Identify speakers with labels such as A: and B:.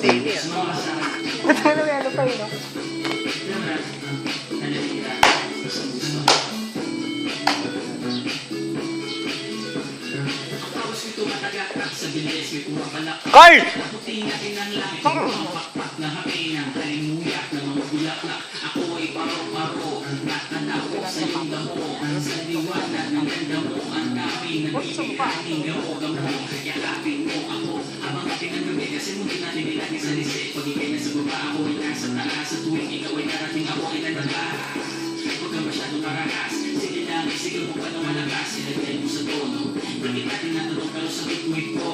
A: Sili ah. Ba't ano may ano pa yun? Carl!
B: Sige mo pa naman ang kasi, nagtay mo sa tono. Bakit natin natulog ka sa bituit ko?